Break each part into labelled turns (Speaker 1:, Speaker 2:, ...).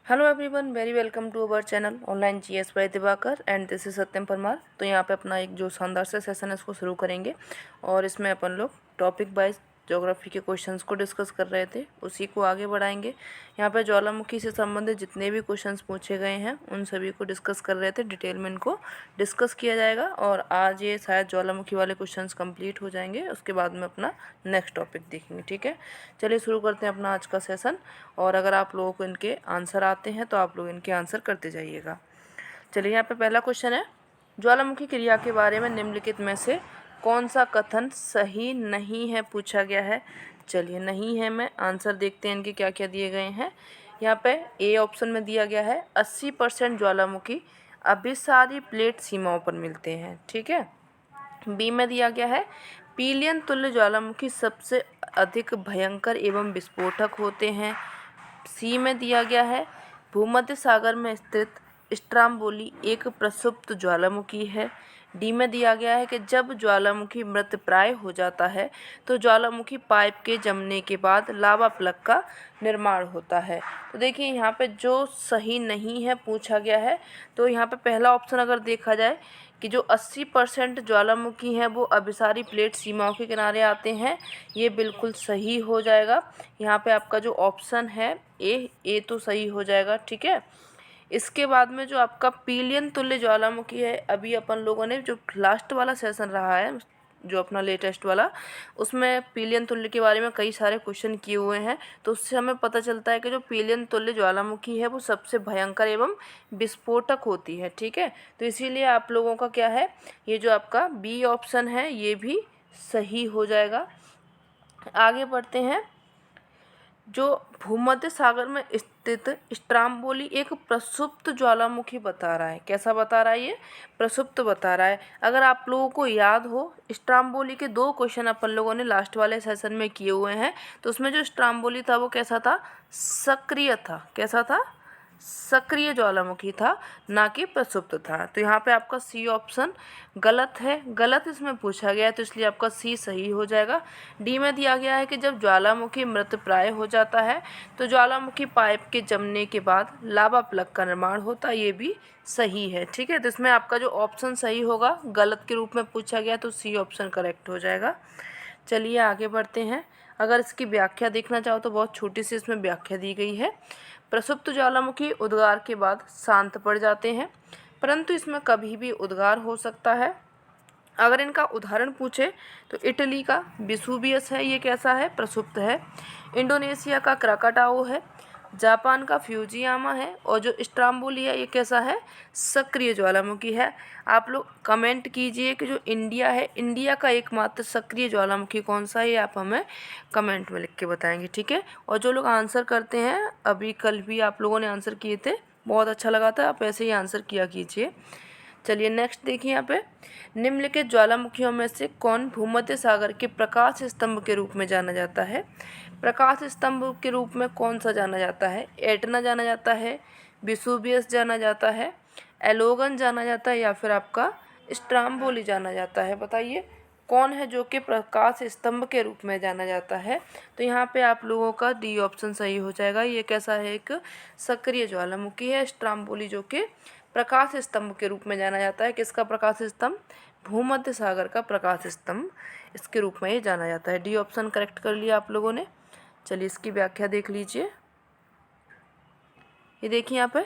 Speaker 1: Hello everyone, very welcome to our channel online GS by Diwakar and this is Satyam Parmar. तो यहाँ पे अपना एक जो शानदार से सेशन है इसको शुरू करेंगे और इसमें अपन लोग टॉपिक वाइज ज्योग्राफी के क्वेश्चंस को डिस्कस कर रहे थे, उसी को आगे बढ़ाएंगे। यहाँ पे ज्वालामुखी से संबंधित जितने भी क्वेश्चंस पूछे गए हैं उन सभी को डिस्कस कर रहे थे, डिटेल में इनको डिस्कस किया जाएगा और आज ये शायद ज्वालामुखी वाले क्वेश्चंस कंप्लीट हो जाएंगे, उसके बाद में अपना नेक्स्ट टॉपिक देखेंगे। ठीक है, चलिए शुरू करते हैं अपना आज का सेशन। और अगर आप लोगों को इनके आंसर आते हैं तो आप लोग इनके आंसर करते जाइएगा। चलिए, यहाँ पे पहला क्वेश्चन है, ज्वालामुखी क्रिया के बारे में निम्नलिखित में से कौन सा कथन सही नहीं है, पूछा गया है। चलिए, नहीं है में आंसर देखते हैं इनके क्या क्या दिए गए हैं। यहाँ पे ए ऑप्शन में दिया गया है 80% ज्वालामुखी अभिसारी प्लेट सीमाओं पर मिलते हैं। ठीक है। बी में दिया गया है पीलियन तुल्य ज्वालामुखी सबसे अधिक भयंकर एवं विस्फोटक होते हैं। सी में दिया गया है भूमध्य सागर में स्थित स्ट्राम्बोली एक प्रसुप्त ज्वालामुखी है। डी में दिया गया है कि जब ज्वालामुखी मृतप्राय हो जाता है तो ज्वालामुखी पाइप के जमने के बाद लावा प्लग का निर्माण होता है। तो देखिए, यहाँ पे जो सही नहीं है पूछा गया है, तो यहाँ पे पहला ऑप्शन अगर देखा जाए कि जो 80% ज्वालामुखी हैं वो अभिसारी प्लेट सीमाओं के किनारे आते हैं, ये बिल्कुल सही हो जाएगा। यहाँ पे आपका जो ऑप्शन है ए तो सही हो जाएगा। ठीक है। इसके बाद में जो आपका पीलियन तुल्य ज्वालामुखी है, अभी अपन लोगों ने जो लास्ट वाला सेशन रहा है जो अपना लेटेस्ट वाला, उसमें पीलियन तुल्य के बारे में कई सारे क्वेश्चन किए हुए हैं, तो उससे हमें पता चलता है कि जो पीलियन तुल्य ज्वालामुखी है वो सबसे भयंकर एवं विस्फोटक होती है। ठीक है, तो इसीलिए आप लोगों का क्या है, ये जो आपका बी ऑप्शन है ये भी सही हो जाएगा। आगे बढ़ते हैं। जो भूमध्य सागर में स्थित स्ट्राम्बोली एक प्रसुप्त ज्वालामुखी बता रहा है। कैसा बता रहा है? ये प्रसुप्त बता रहा है। अगर आप लोगों को याद हो, स्ट्राम्बोली के 2 क्वेश्चन अपन लोगों ने लास्ट वाले सेशन में किए हुए हैं, तो उसमें जो स्ट्राम्बोली था वो कैसा था? सक्रिय था। कैसा था? सक्रिय ज्वालामुखी था, ना कि प्रसुप्त था। तो यहाँ पे आपका सी ऑप्शन गलत है, गलत इसमें पूछा गया है, तो इसलिए आपका सी सही हो जाएगा। डी में दिया गया है कि जब ज्वालामुखी मृतप्राय हो जाता है तो ज्वालामुखी पाइप के जमने के बाद लावा प्लग का निर्माण होता है, ये भी सही है। ठीक है, तो इसमें आपका जो ऑप्शन सही होगा, गलत के रूप में पूछा गया तो सी ऑप्शन करेक्ट हो जाएगा। चलिए आगे बढ़ते हैं। अगर इसकी व्याख्या देखना चाहो तो बहुत छोटी सी इसमें व्याख्या दी गई है। प्रसुप्त ज्वालामुखी उद्गार के बाद शांत पड़ जाते हैं, परंतु इसमें कभी भी उद्गार हो सकता है। अगर इनका उदाहरण पूछे तो इटली का विसुवियस है, ये कैसा है? प्रसुप्त है। इंडोनेशिया का क्राकाटाओ है। जापान का फ्यूजियामा है। और जो स्ट्राम्बोली है ये कैसा है? सक्रिय ज्वालामुखी है। आप लोग कमेंट कीजिए कि जो इंडिया है, इंडिया का एकमात्र सक्रिय ज्वालामुखी कौन सा है, ये आप हमें कमेंट में लिख के बताएंगे। ठीक है। और जो लोग आंसर करते हैं, अभी कल भी आप लोगों ने आंसर किए थे, बहुत अच्छा लगा था, आप ऐसे ही आंसर किया कीजिए। चलिए नेक्स्ट देखिए। यहाँ पे निम्नलिखित ज्वालामुखियों में से कौन भूमध्य सागर के प्रकाश स्तंभ के रूप में जाना जाता है? प्रकाश स्तंभ के रूप में कौन सा जाना जाता है? एटना जाना जाता है, विसुवियस जाना जाता है, एलोगन जाना जाता है, या फिर आपका स्ट्राम्बोली जाना जाता है? बताइए कौन है जो कि प्रकाश स्तंभ के रूप में जाना जाता है? तो यहाँ पे आप लोगों का डी ऑप्शन सही हो जाएगा। ये कैसा है? एक सक्रिय ज्वालामुखी है स्ट्राम्बोली, जो कि प्रकाश स्तंभ के रूप में जाना जाता है। किसका प्रकाश स्तंभ? भूमध्य सागर का प्रकाश स्तंभ, इसके रूप में ये जाना जाता है। डी ऑप्शन करेक्ट कर लिया आप लोगों ने। चलिए इसकी व्याख्या देख लीजिए। ये देखिए यहाँ पे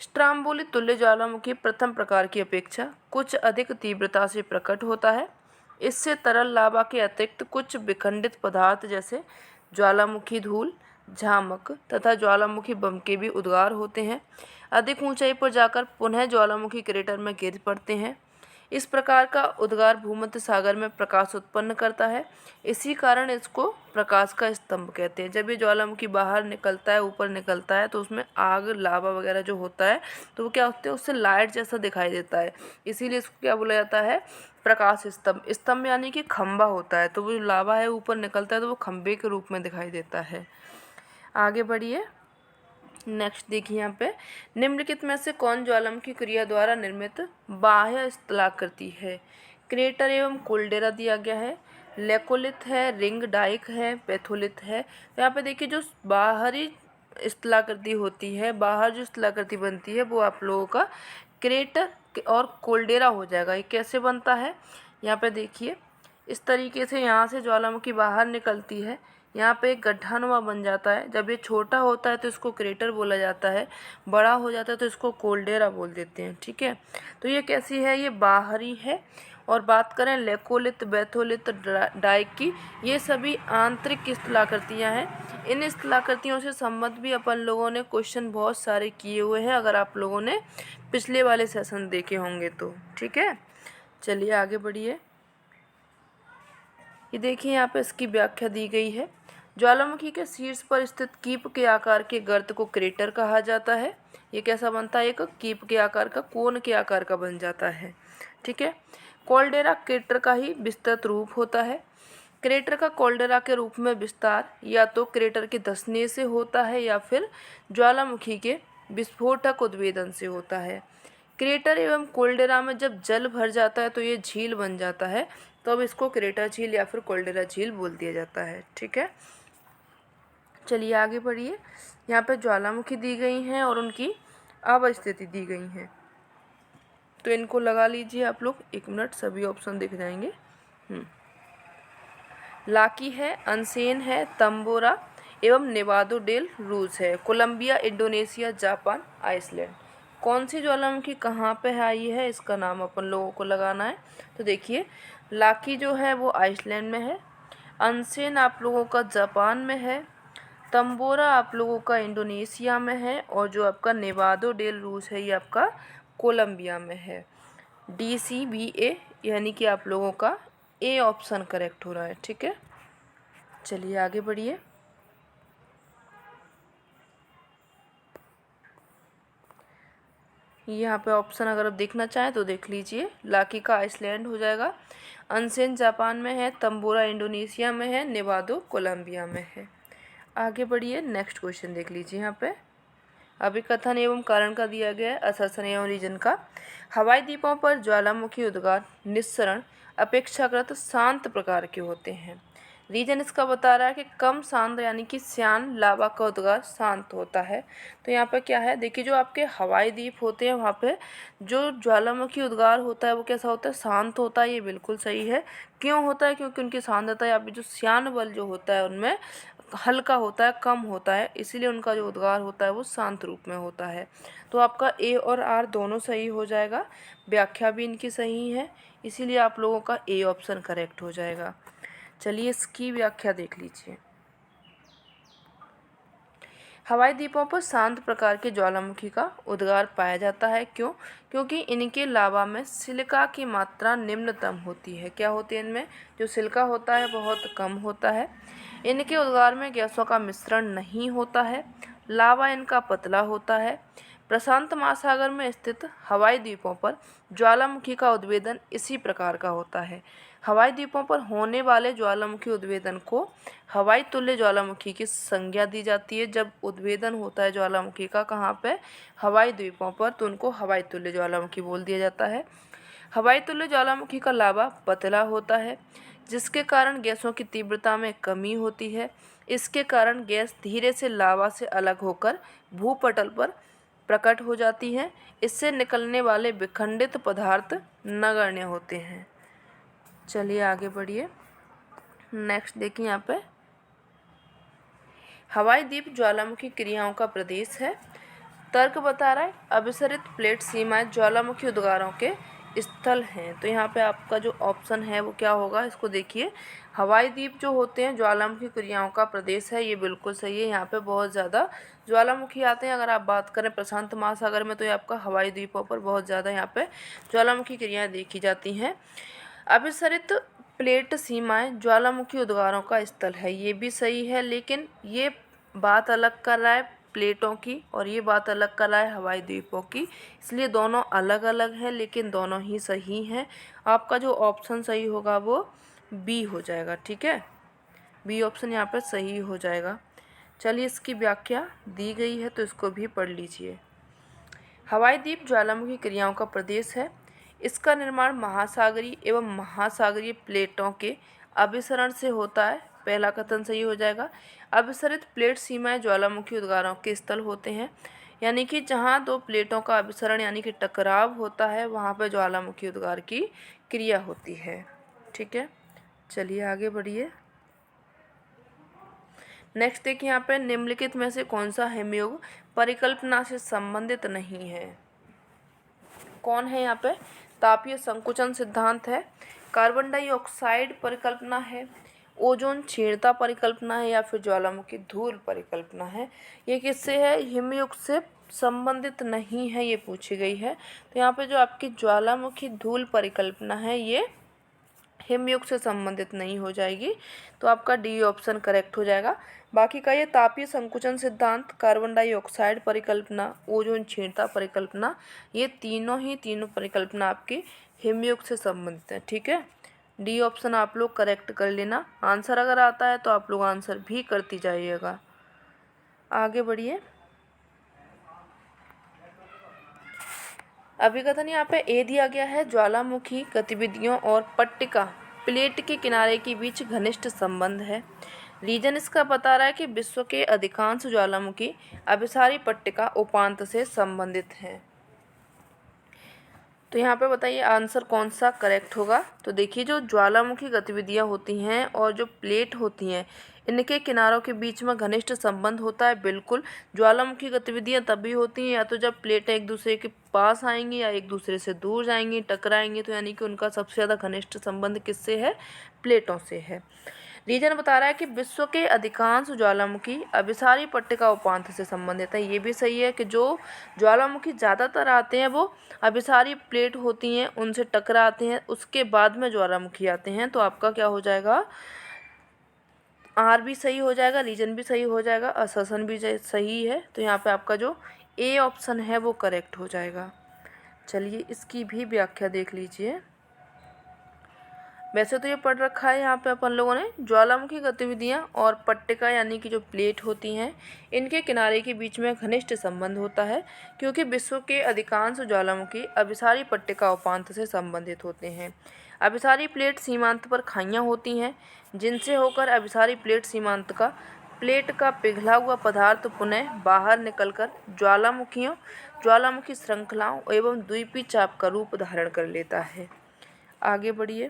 Speaker 1: स्ट्राम्बोली तुल्य ज्वालामुखी प्रथम प्रकार की अपेक्षा कुछ अधिक तीव्रता से प्रकट होता है। इससे तरल लावा के अतिरिक्त कुछ विखंडित पदार्थ जैसे ज्वालामुखी धूल, झामक तथा ज्वालामुखी बम के भी उद्गार होते हैं। अधिक ऊंचाई पर जाकर पुनः ज्वालामुखी क्रेटर में गिर पड़ते हैं। इस प्रकार का उद्गार भूमध्य सागर में प्रकाश उत्पन्न करता है। इसी कारण इसको प्रकाश का स्तंभ कहते हैं। जब ये ज्वालामुखी बाहर निकलता है, ऊपर निकलता है, तो उसमें आग, लावा वगैरह जो होता है, तो वो क्या होता है? उससे लाइट जैसा दिखाई देता है, इसीलिए इसको क्या बोला जाता है? प्रकाश स्तंभ। स्तंभ यानी कि खंबा होता है, तो वो जो लावा है ऊपर निकलता है तो वो खंबे के रूप में दिखाई देता है। आगे बढ़िए। नेक्स्ट देखिए यहाँ पे निम्नलिखित में से कौन ज्वालामुखी क्रिया द्वारा निर्मित बाह्य स्थलाकृति है? क्रेटर एवं कोल्डेरा दिया गया है, लेकोलिथ है, रिंग डाइक है, पेथोलिथ है। तो यहाँ पे देखिए जो बाहरी स्थलाकृति होती है, बाहर जो स्थलाकृति बनती है वो आप लोगों का क्रेटर और कोल्डेरा हो जाएगा। ये कैसे बनता है, यहाँ पे देखिए, इस तरीके से यहाँ से ज्वालामुखी बाहर निकलती है, यहाँ पे एक गड्ढानुमा बन जाता है। जब ये छोटा होता है तो इसको क्रेटर बोला जाता है, बड़ा हो जाता है तो इसको कोल्डेरा बोल देते हैं। ठीक है, तो ये कैसी है, ये बाहरी है। और बात करें लेकोलिथ, बैथोलिथ, डाइक की, ये सभी आंतरिक स्थलाकृतियाँ हैं। इन स्थलाकृतियों से संबंध भी अपन लोगों ने क्वेश्चन बहुत सारे किए हुए हैं, अगर आप लोगों ने पिछले वाले सेशन देखे होंगे तो। ठीक है, चलिए आगे बढ़िए। ये देखिए यहाँ पे इसकी व्याख्या दी गई है। ज्वालामुखी के शीर्ष पर स्थित कीप के आकार के गर्त को क्रेटर कहा जाता है। ये कैसा बनता है, एक कीप के आकार का, कोन के आकार का बन जाता है। ठीक है, कॉल्डेरा क्रेटर का ही विस्तृत रूप होता है। क्रेटर का कॉल्डेरा के रूप में विस्तार या तो क्रेटर के धंसने से होता है या फिर ज्वालामुखी के विस्फोटक उद्भेदन से होता है। क्रेटर एवं कॉल्डेरा में जब जल भर जाता है तो ये झील बन जाता है, तो अब इसको क्रेटर झील या फिर कॉल्डेरा झील बोल दिया जाता है। ठीक है, चलिए आगे बढ़िए। यहाँ पे ज्वालामुखी दी गई हैं और उनकी अवस्थिति दी गई हैं, तो इनको लगा लीजिए आप लोग, 1 मिनट, सभी ऑप्शन दिख जाएंगे। लाकी है, अनसेन है, तंबोरा एवं नेवादो डेल रूज है। Colombia, Indonesia, Japan, Iceland. कौन सी ज्वालामुखी कहाँ पे आई है, इसका नाम अपन लोगों को लगाना है। तो देखिए, लाकी जो है वो आइसलैंड में है, अनसेन आप लोगों का जापान में है, तंबोरा आप लोगों का इंडोनेशिया में है, और जो आपका नेवादो डेल रूज है ये आपका कोलंबिया में है। DCBA यानी कि आप लोगों का ए ऑप्शन करेक्ट हो रहा है। ठीक है, चलिए आगे बढ़िए। यहाँ पे ऑप्शन अगर आप देखना चाहें तो देख लीजिए, लाकी का आइसलैंड हो जाएगा, अनसेन जापान में है, तंबोरा इंडोनेशिया में है, नेवादो कोलंबिया में है। आगे बढ़िए, नेक्स्ट क्वेश्चन देख लीजिए। यहाँ पे अभिकथन एवं कारण का दिया गया है, असर्शन एवं रीजन का। हवाई द्वीपों पर ज्वालामुखी उद्गार निस्सरण अपेक्षाकृत शांत प्रकार के होते हैं। रीजन इसका बता रहा है कि कम शांत यानी कि श्यान लावा का उद्गार शांत होता है। तो यहाँ पे क्या है, देखिए, जो आपके हवाई द्वीप होते हैं वहाँ पे जो ज्वालामुखी उद्गार होता है वो कैसा होता है, शांत होता है। ये बिल्कुल सही है। क्यों होता है, क्योंकि उनकी सांद्रता या फिर जो श्यान बल जो होता है उनमें हल्का होता है, कम होता है, इसीलिए उनका जो उद्गार होता है वो शांत रूप में होता है। तो आपका ए और आर दोनों सही हो जाएगा, व्याख्या भी इनकी सही है, इसीलिए आप लोगों का ए ऑप्शन करेक्ट हो जाएगा। चलिए इसकी व्याख्या देख लीजिए। हवाई द्वीपों पर शांत प्रकार के ज्वालामुखी का उद्गार पाया जाता है। क्यों, क्योंकि इनके लावा में सिलिका की मात्रा निम्नतम होती है। क्या होती है, इनमें जो सिलिका होता है बहुत कम होता है। इनके उद्गार में गैसों का मिश्रण नहीं होता है। लावा इनका पतला होता है। प्रशांत महासागर में स्थित हवाई द्वीपों पर ज्वालामुखी का उद्भेदन इसी प्रकार का होता है। हवाई द्वीपों पर होने वाले ज्वालामुखी उद्भेदन को हवाई तुल्य ज्वालामुखी की संज्ञा दी जाती है। जब उद्भेदन होता है ज्वालामुखी का कहाँ पे, हवाई द्वीपों पर, तो उनको हवाई तुल्य ज्वालामुखी बोल दिया जाता है। हवाई तुल्य ज्वालामुखी का लावा पतला होता है, जिसके कारण गैसों की तीव्रता में कमी होती है। इसके कारण गैस धीरे से लावा से अलग होकर भूपटल पर प्रकट हो जाती है। इससे निकलने वाले विखंडित पदार्थ नगण्य होते हैं। चलिए आगे बढ़िए, नेक्स्ट देखिए। यहाँ पे हवाई द्वीप ज्वालामुखी क्रियाओं का प्रदेश है। तर्क बता रहा है अभिसरित प्लेट सीमाएं ज्वालामुखी उद्गारों के स्थल हैं। तो यहाँ पे आपका जो ऑप्शन है वो क्या होगा, इसको देखिए। हवाई द्वीप जो होते हैं ज्वालामुखी क्रियाओं का प्रदेश है, ये बिल्कुल सही है। यहाँ पे बहुत ज़्यादा ज्वालामुखी आते हैं। अगर आप बात करें प्रशांत महासागर में, तो ये आपका हवाई द्वीपों पर बहुत ज़्यादा यहाँ पे ज्वालामुखी क्रियाएँ देखी जाती हैं। अभिसरित प्लेट सीमाएं ज्वालामुखी उद्गारों का स्थल है, ये भी सही है, लेकिन ये बात अलग कर रहा है प्लेटों की और ये बात अलग कर रहा है हवाई द्वीपों की, इसलिए दोनों अलग अलग हैं, लेकिन दोनों ही सही हैं। आपका जो ऑप्शन सही होगा वो बी हो जाएगा। ठीक है, बी ऑप्शन यहाँ पर सही हो जाएगा। चलिए इसकी व्याख्या दी गई है तो इसको भी पढ़ लीजिए। हवाई द्वीप ज्वालामुखी क्रियाओं का प्रदेश है। इसका निर्माण महासागरीय एवं महासागरीय प्लेटों के अभिसरण से होता है। पहला कथन सही हो जाएगा। अभिसरित प्लेट सीमाएं ज्वालामुखी उद्गारों के स्थल होते हैं, यानी कि जहाँ दो प्लेटों का अभिसरण यानी कि टकराव होता है वहाँ पर ज्वालामुखी उद्गार की क्रिया होती है। ठीक है, चलिए आगे बढ़िए। नेक्स्ट देखिए यहाँ पे निम्नलिखित में से कौन सा हिमयुग परिकल्पना से संबंधित नहीं है। कौन है यहाँ पे? तापीय संकुचन सिद्धांत है, कार्बन डाइऑक्साइड परिकल्पना है, ओजोन क्षीणता परिकल्पना है, या फिर ज्वालामुखी धूल परिकल्पना है। ये किससे है? हिमयुग से संबंधित नहीं है, ये पूछी गई है। तो यहाँ पे जो आपकी ज्वालामुखी धूल परिकल्पना है ये हिमयुग से संबंधित नहीं हो जाएगी, तो आपका डी ऑप्शन करेक्ट हो जाएगा। बाकी का ये तापीय संकुचन सिद्धांत, कार्बन डाइऑक्साइड परिकल्पना, ओजोन क्षीणता परिकल्पना, ये तीनों परिकल्पना आपकी हिमयुग से संबंधित है। ठीक है, डी ऑप्शन आप लोग करेक्ट कर लेना। आंसर अगर आता है तो आप लोग आंसर भी करती जाइएगा। आगे बढ़िए। अभिकथन यहाँ पे ए दिया गया है, ज्वालामुखी गतिविधियों और पट्टिका प्लेट के किनारे के बीच घनिष्ठ संबंध है। रीजन इसका बता रहा है कि विश्व के अधिकांश ज्वालामुखी अभिसारी पट्टिका उपांत से संबंधित हैं। तो यहाँ पे बताइए आंसर कौन सा करेक्ट होगा। तो देखिए जो ज्वालामुखी गतिविधियाँ होती हैं और जो प्लेट होती हैं इनके किनारों के बीच में घनिष्ठ संबंध होता है। बिल्कुल, ज्वालामुखी गतिविधियाँ तभी होती हैं या तो जब प्लेटें एक दूसरे के पास आएंगी या एक दूसरे से दूर जाएंगी, टकराएंगी, तो यानी कि उनका सबसे ज़्यादा घनिष्ठ संबंध किससे है? प्लेटों से है। रीजन बता रहा है कि विश्व के अधिकांश ज्वालामुखी अभिसारी पट्टिका उपांत से संबंधित है। ये भी सही है कि जो ज्वालामुखी ज़्यादातर आते हैं वो अभिसारी प्लेट होती हैं उनसे टकराते हैं, उसके बाद में ज्वालामुखी आते हैं। तो आपका क्या हो जाएगा? आर भी सही हो जाएगा, रीजन भी सही हो जाएगा, अससन भी सही है। तो यहाँ पे आपका जो ए ऑप्शन है वो करेक्ट हो जाएगा। चलिए इसकी भी व्याख्या देख लीजिए। वैसे तो ये पढ़ रखा है यहाँ पे अपन लोगों ने, ज्वालामुखी गतिविधियाँ और पट्टिका यानी कि जो प्लेट होती हैं इनके किनारे के बीच में घनिष्ठ संबंध होता है, क्योंकि विश्व के अधिकांश ज्वालामुखी अभिसारी पट्टिका उपांत से संबंधित होते हैं। अभिसारी प्लेट सीमांत पर खाइयाँ होती हैं जिनसे होकर अभिसारी प्लेट का पिघला हुआ पदार्थ पुनः बाहर निकलकर ज्वालामुखी श्रृंखलाओं एवं द्वीपीय चाप का रूप धारण कर लेता है। आगे बढ़िए।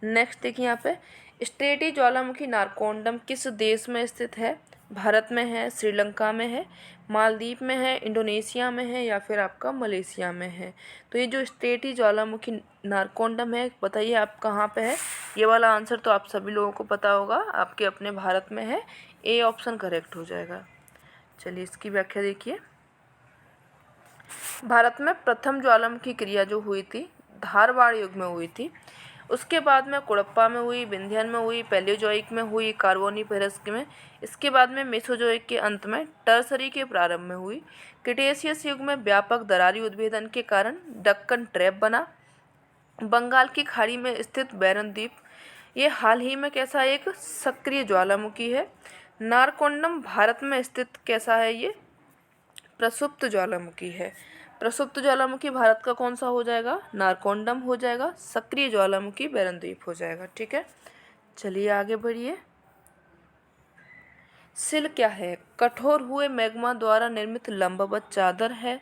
Speaker 1: नेक्स्ट देखिए यहाँ पे स्ट्रेटी ज्वालामुखी नारकोंडम किस देश में स्थित है? भारत में है, श्रीलंका में है, मालदीव में है, इंडोनेशिया में है, या फिर आपका मलेशिया में है। तो ये जो स्ट्रेटी ज्वालामुखी नारकोंडम है, बताइए आप कहाँ पे है? ये वाला आंसर तो आप सभी लोगों को पता होगा, आपके अपने भारत में है। ए ऑप्शन करेक्ट हो जाएगा। चलिए इसकी व्याख्या देखिए। भारत में प्रथम ज्वालामुखी क्रिया जो हुई थी धारवाड़ युग में हुई थी, उसके बाद में कुड़प्पा में हुई, विंध्यन में हुई, पैलियोजोइक में हुई, कार्बोनिफेरस में, इसके बाद में मेसोजोइक के अंत में, टर्सरी के प्रारंभ में हुई। क्रिटेशियस युग में व्यापक दरारी उद्भेदन के कारण दक्कन ट्रैप बना। बंगाल की खाड़ी में स्थित बैरन द्वीप ये हाल ही में कैसा एक सक्रिय ज्वालामुखी है। नारकोंडम भारत में स्थित कैसा है? ये प्रसुप्त ज्वालामुखी है। प्रसुप्त ज्वालामुखी भारत का कौन सा हो जाएगा? नारकोंडम हो जाएगा। सक्रिय ज्वालामुखी बैरन द्वीप हो जाएगा। ठीक है, चलिए आगे बढ़िए। सिल क्या है? कठोर हुए मैग्मा द्वारा निर्मित लंबवत चादर है,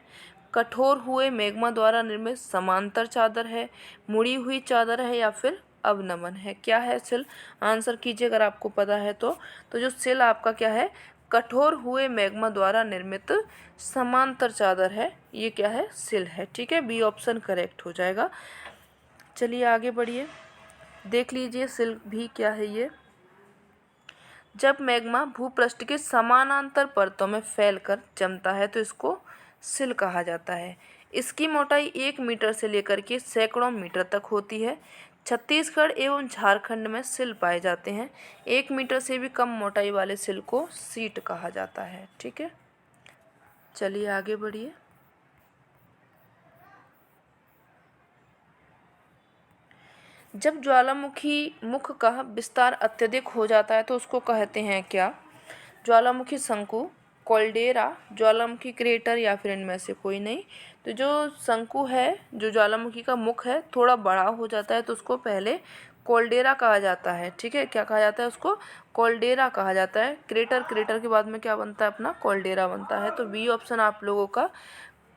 Speaker 1: कठोर हुए मैग्मा द्वारा निर्मित समांतर चादर है, मुड़ी हुई चादर है, या फिर अवनमन है। क्या है सिल? आंसर कीजिए अगर आपको पता है तो जो सिल आपका क्या है? कठोर हुए मैग्मा द्वारा निर्मित समांतर चादर है। ये क्या है? सिल है। ठीक है, बी ऑप्शन करेक्ट हो जाएगा। चलिए आगे बढ़िए, देख लीजिए सिल भी क्या है। ये जब मैग्मा भूपृष्ठ के समानांतर परतों में फैलकर जमता है तो इसको सिल कहा जाता है। इसकी मोटाई 1 मीटर से लेकर के सैकड़ों मीटर तक होती है। छत्तीसगढ़ एवं झारखंड में सिल पाए जाते हैं। 1 मीटर से भी कम मोटाई वाले सिल को सीट कहा जाता है। ठीक है, चलिए आगे बढ़िए। जब ज्वालामुखी मुख का विस्तार अत्यधिक हो जाता है तो उसको कहते हैं क्या? ज्वालामुखी शंकु, कॉल्डेरा, ज्वालामुखी क्रेटर, या फिर इनमें से कोई नहीं। तो जो शंकु है, जो ज्वालामुखी का मुख है, थोड़ा बड़ा हो जाता है तो उसको पहले कोल्डेरा कहा जाता है। ठीक है, क्या कहा जाता है उसको? कोल्डेरा कहा जाता है। क्रेटर, क्रेटर के बाद में क्या बनता है अपना? कोल्डेरा बनता है। तो बी ऑप्शन आप लोगों का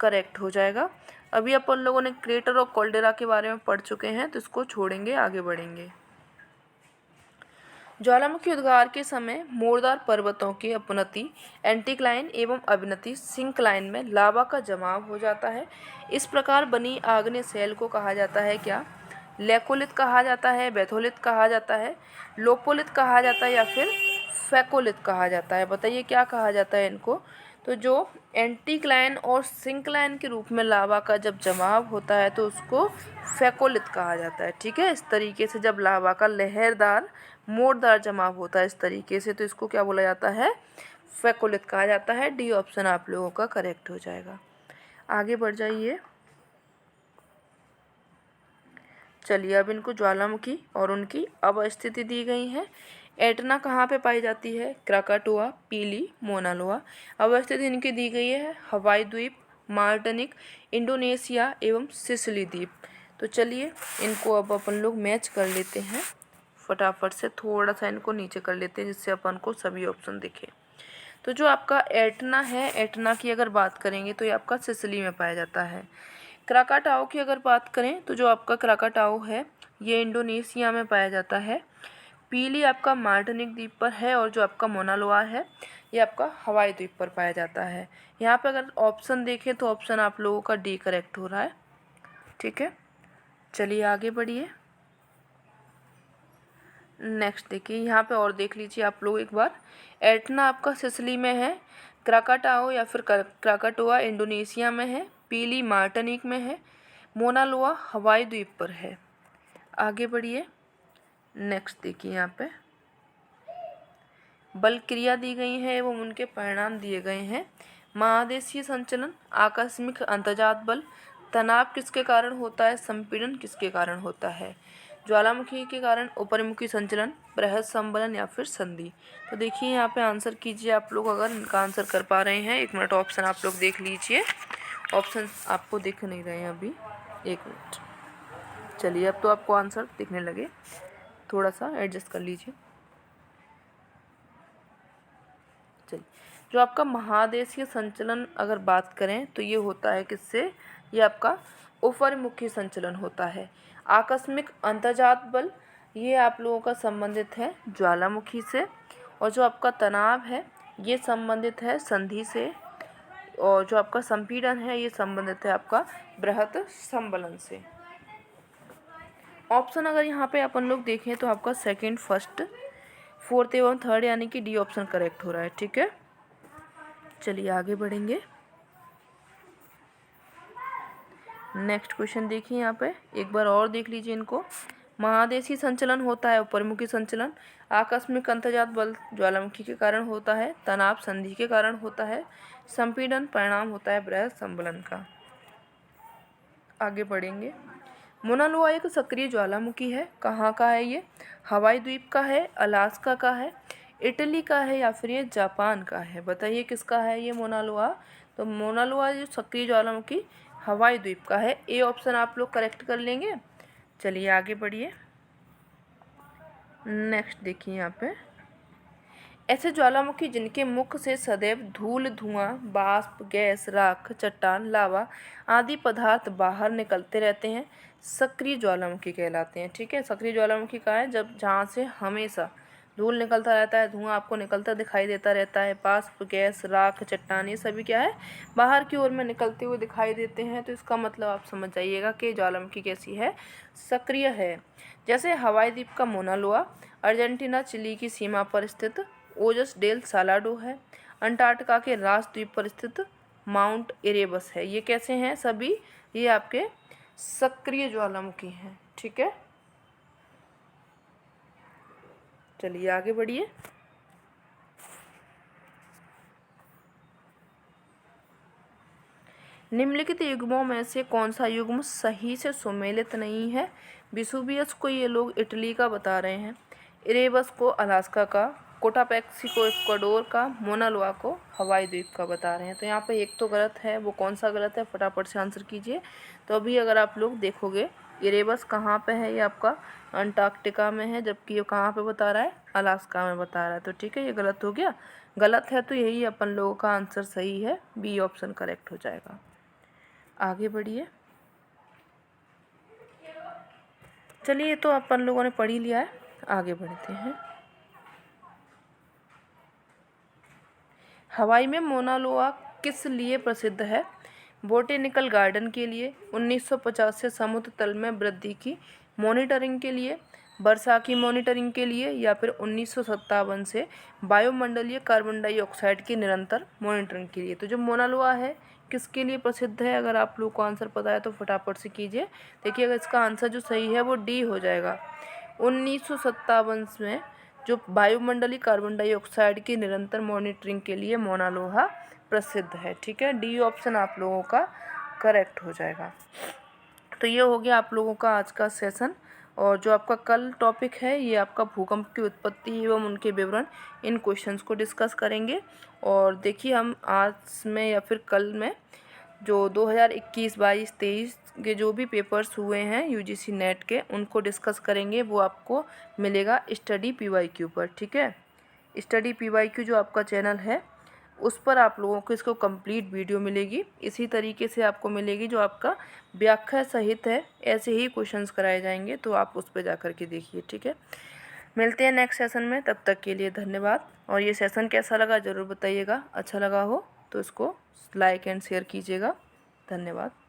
Speaker 1: करेक्ट हो जाएगा। अभी अपन लोगों ने क्रेटर और कोल्डेरा के बारे में पढ़ चुके हैं, तो इसको छोड़ेंगे, आगे बढ़ेंगे। ज्वालामुखी उद्गार के समय मोरदार पर्वतों की अपनति एंटीक्लाइन एवं अवनति सिंक्लाइन में लावा का जमाव हो जाता है। इस प्रकार बनी आग्नेय शैल को कहा जाता है क्या? लेकोलिथ कहा जाता है, बेथोलिथ कहा जाता है, लोपोलिथ कहा जाता है या फिर फैकोलिथ कहा जाता है? बताइए क्या कहा जाता है इनको? तो जो एंटीक्लाइन और सिंक्लाइन के रूप में लावा का जब जमाव होता है तो उसको फैकोलिथ कहा जाता है। ठीक है, इस तरीके से जब लावा का लहरदार मोड़दार जमाव होता है इस तरीके से, तो इसको क्या बोला जाता है? फैकोलिथ कहा जाता है। डी ऑप्शन आप लोगों का करेक्ट हो जाएगा। आगे बढ़ जाइए। चलिए, अब इनको ज्वालामुखी और उनकी अवस्थिति दी गई है। एटना कहाँ पे पाई जाती है? क्राकाटुआ, पीली, मोना लोआ। अवस्थिति इनकी दी गई है हवाई द्वीप, मार्टिनिक, इंडोनेशिया एवं सिसिली द्वीप। तो चलिए इनको अब अपन लोग मैच कर लेते हैं फटाफट से, थोड़ा सा इनको नीचे कर लेते हैं जिससे अपन को सभी ऑप्शन दिखे। तो जो आपका एटना है, एटना की अगर बात करेंगे तो ये आपका सिसिली में पाया जाता है। क्राकाटाओ की अगर बात करें तो जो आपका क्राकाटाओ है ये इंडोनेशिया में पाया जाता है। पीली आपका मार्टिनिक द्वीप पर है और जो आपका मोना लोआ है ये आपका हवाई द्वीप पर पाया जाता है। यहाँ पे अगर ऑप्शन देखें तो ऑप्शन आप लोगों का डी करेक्ट हो रहा है। ठीक है, चलिए आगे बढ़िए। नेक्स्ट देखिए, यहाँ पे और देख लीजिए आप लोग एक बार। एटना आपका सिसिली में है, क्राकाटाओ या फिर क्राकाटोआ इंडोनेशिया में है, पीली मार्टिनिक में है, मोना लोआ हवाई द्वीप पर है। आगे बढ़िए। नेक्स्ट देखिए, यहाँ पे बल क्रिया दी गई है एवं उनके परिणाम दिए गए हैं। महादेशीय संचलन, आकस्मिक अंतर्जात बल, तनाव किसके कारण होता है? संपीड़न किसके कारण होता है? ज्वालामुखी के कारण ऊपरमुखी संचलन, बृहद संबलन या फिर संधि। तो देखिए यहाँ पे आंसर कीजिए आप लोग अगर इनका आंसर कर पा रहे हैं। 1 मिनट ऑप्शन आप लोग देख लीजिए। ऑप्शन आपको दिख नहीं रहे हैं अभी, 1 मिनट। चलिए अब तो आपको आंसर दिखने लगे, थोड़ा सा एडजस्ट कर लीजिए। चलिए, जो आपका महादेशीय संचलन अगर बात करें तो ये होता है किससे? ये आपका ऊपरमुखी संचलन होता है। आकस्मिक अंतर्जात बल ये आप लोगों का संबंधित है ज्वालामुखी से, और जो आपका तनाव है ये संबंधित है संधि से, और जो आपका संपीड़न है ये संबंधित है आपका बृहद संबलन से। ऑप्शन अगर यहाँ पे अपन लोग देखें तो आपका सेकंड, फर्स्ट, फोर्थ एवं थर्ड यानी कि डी ऑप्शन करेक्ट हो रहा है। ठीक है, चलिए आगे बढ़ेंगे। नेक्स्ट क्वेश्चन देखिए, यहाँ पे एक बार और देख लीजिए इनको। महादेशीय संचलन होता है ऊपरमुखी संचलन, आकस्मिक अंतर्जात बल ज्वालामुखी के कारण होता है, तनाव संधि के कारण होता है, संपीड़न परिणाम होता है बृहद संबलन का। आगे बढ़ेंगे। मोना लोआ एक सक्रिय ज्वालामुखी है। कहाँ का है ये? हवाई द्वीप का है, अलास्का का है, इटली का है या फिर ये जापान का है? बताइए किसका है ये मोना लोआ? तो मोना लोआ जो सक्रिय ज्वालामुखी हवाई द्वीप का है। ए ऑप्शन आप लोग करेक्ट कर लेंगे। चलिए आगे बढ़िए। नेक्स्ट देखिए, यहाँ पे ऐसे ज्वालामुखी जिनके मुख से सदैव धूल, धुआं, वाष्प, गैस, राख, चट्टान, लावा आदि पदार्थ बाहर निकलते रहते हैं, सक्रिय ज्वालामुखी कहलाते हैं। ठीक है, सक्रिय ज्वालामुखी का है जब जहाँ से हमेशा धूल निकलता रहता है, धुआं आपको निकलता दिखाई देता रहता है, वाष्प, गैस, राख, चट्टान ये सभी क्या है? बाहर की ओर में निकलते हुए दिखाई देते हैं। तो इसका मतलब आप समझ जाइएगा कि ज्वालामुखी कैसी है? सक्रिय है। जैसे हवाई द्वीप का मोना लोआ अर्जेंटीना चिली की सीमा पर स्थित ओजस डेल सालाडो है। अंटार्कटिका के रास द्वीप पर स्थित माउंट इरेबस है। ये कैसे हैं सभी? ये आपके सक्रिय ज्वालामुखी हैं। ठीक है, चलिए आगे बढ़िए। निम्नलिखित युग्मों में से कौन सा युग्म सही से सुमेलित नहीं है? विसुवियस को ये लोग इटली का बता रहे हैं, इरेबस को अलास्का का, कोटापेक्सी को इक्वाडोर का, मोना लोआ को हवाई द्वीप का बता रहे हैं। तो यहाँ पे एक तो गलत है, वो कौन सा गलत है फटाफट से आंसर कीजिए। तो अभी अगर आप लोग देखोगे इरेबस कहाँ पे है? ये आपका अंटार्कटिका में है, जबकि ये कहाँ पे बता रहा है? अलास्का में बता रहा है। तो ठीक है, ये गलत हो गया। गलत है तो यही अपन लोगों का आंसर सही है, बी ऑप्शन करेक्ट हो जाएगा। आगे बढ़िए। चलिए, ये तो अपन लोगों ने पढ़ ही लिया है, आगे बढ़ते हैं। हवाई में मोना लोआ किस लिए प्रसिद्ध है? बोटेनिकल गार्डन के लिए, 1950 से समुद्र तल में वृद्धि की मॉनिटरिंग के लिए, वर्षा की मॉनिटरिंग के लिए, या फिर 1957 से वायुमंडलीय कार्बन डाइऑक्साइड की निरंतर मॉनिटरिंग के लिए। तो जो मोना लोआ है किसके लिए प्रसिद्ध है? अगर आप लोग को आंसर पता है तो फटाफट से कीजिए। देखिए, अगर इसका आंसर जो सही है वो डी हो जाएगा। 1957 में जो वायुमंडलीय कार्बन डाइऑक्साइड की निरंतर मॉनिटरिंग के लिए मौना लोहा प्रसिद्ध है। ठीक है, डी ऑप्शन आप लोगों का करेक्ट हो जाएगा। तो ये हो गया आप लोगों का आज का सेशन। और जो आपका कल टॉपिक है ये आपका भूकंप की उत्पत्ति एवं उनके विवरण, इन क्वेश्चंस को डिस्कस करेंगे। और देखिए, हम आज में या फिर कल में जो 2021, 22, 23 के जो भी पेपर्स हुए हैं यूजीसी नेट के, उनको डिस्कस करेंगे। वो आपको मिलेगा स्टडी पीवाईक्यू पर। ठीक है, स्टडी पीवाईक्यू जो आपका चैनल है उस पर आप लोगों को इसको कंप्लीट वीडियो मिलेगी। इसी तरीके से आपको मिलेगी जो आपका व्याख्या सहित है, ऐसे ही क्वेश्चंस कराए जाएंगे, तो आप उस पर जा कर के देखिए। ठीक है, मिलते हैं नेक्स्ट सेशन में, तब तक के लिए धन्यवाद। और ये सेशन कैसा लगा ज़रूर बताइएगा, अच्छा लगा हो तो इसको लाइक एंड शेयर कीजिएगा। धन्यवाद।